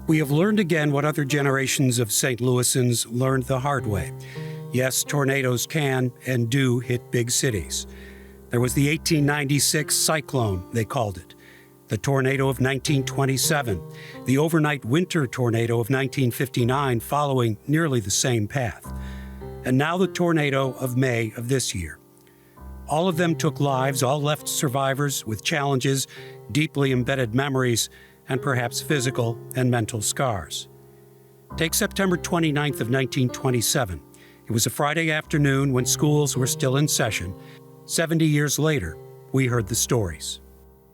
We have learned again what other generations of St. Louisans learned the hard way. Yes, tornadoes can and do hit big cities. There was the 1896 cyclone, they called it, the tornado of 1927, the overnight winter tornado of 1959 following nearly the same path, and now the tornado of May of this year. All of them took lives, all left survivors with challenges, deeply embedded memories, and perhaps physical and mental scars. Take September 29th of 1927. It was a Friday afternoon when schools were still in session. 70 years later, we heard the stories.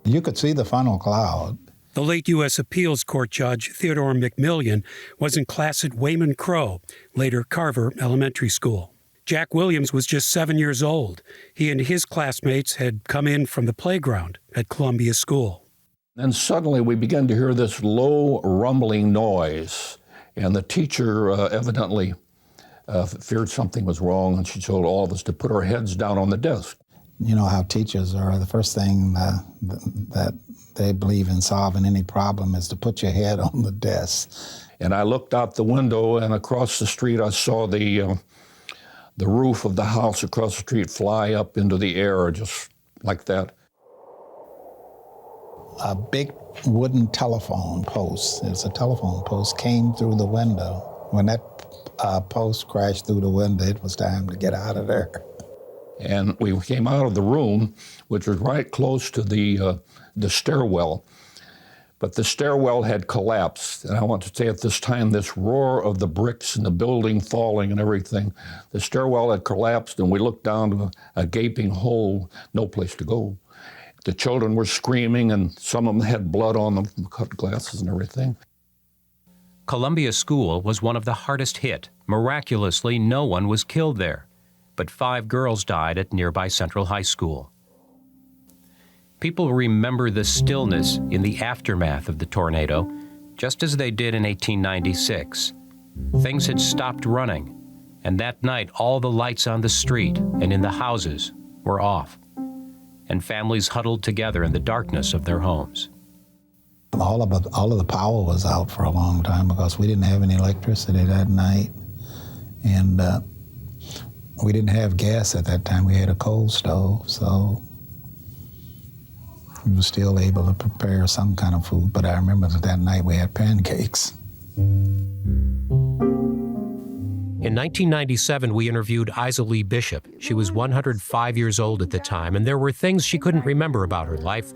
You could see the funnel cloud. The late U.S. Appeals Court Judge Theodore McMillian was in class at Wayman Crowe, later Carver Elementary School. Jack Williams was just 7 years old. He and his classmates had come in from the playground at Columbia School. Then suddenly we began to hear this low rumbling noise, and the teacher evidently feared something was wrong, and she told all of us to put our heads down on the desk. You know how teachers are. The first thing that they believe in solving any problem is to put your head on the desk. And I looked out the window, and across the street I saw the roof of the house across the street fly up into the air just like that. A big wooden telephone post, it's a telephone post, came through the window. When that post crashed through the window, it was time to get out of there. And we came out of the room, which was right close to the stairwell. But the stairwell had collapsed. And I want to say at this time, this roar of the bricks and the building falling and everything, the stairwell had collapsed, and we looked down to a gaping hole, no place to go. The children were screaming, and some of them had blood on them from cut glasses and everything. Columbia School was one of the hardest hit. Miraculously, no one was killed there, but 5 girls died at nearby Central High School. People remember the stillness in the aftermath of the tornado, just as they did in 1896. Things had stopped running, and that night all the lights on the street and in the houses were off, and families huddled together in the darkness of their homes. All of the power was out for a long time because we didn't have any electricity that night, and we didn't have gas at that time. We had a coal stove, so we were still able to prepare some kind of food. But I remember that night we had pancakes. In 1997, we interviewed Isa Lee Bishop. She was 105 years old at the time, and there were things she couldn't remember about her life,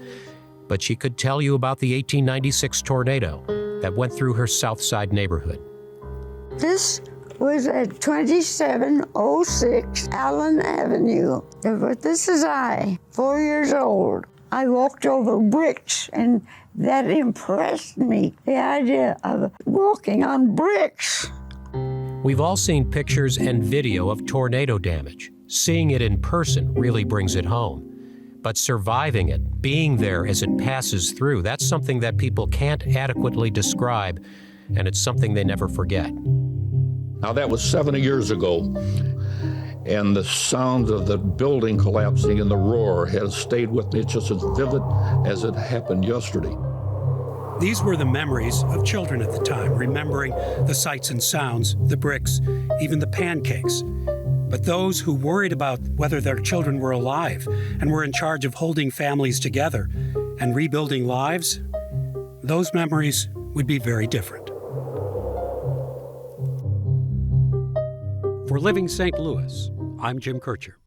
but she could tell you about the 1896 tornado that went through her South Side neighborhood. This was at 2706 Allen Avenue. But this is I, 4 years old. I walked over bricks, and that impressed me, the idea of walking on bricks. We've all seen pictures and video of tornado damage. Seeing it in person really brings it home. But surviving it, being there as it passes through, that's something that people can't adequately describe, and it's something they never forget. Now that was 70 years ago, and the sound of the building collapsing and the roar has stayed with me. It's just as vivid as it happened yesterday. These were the memories of children at the time, remembering the sights and sounds, the bricks, even the pancakes. But those who worried about whether their children were alive and were in charge of holding families together and rebuilding lives, those memories would be very different. For Living St. Louis, I'm Jim Kircher.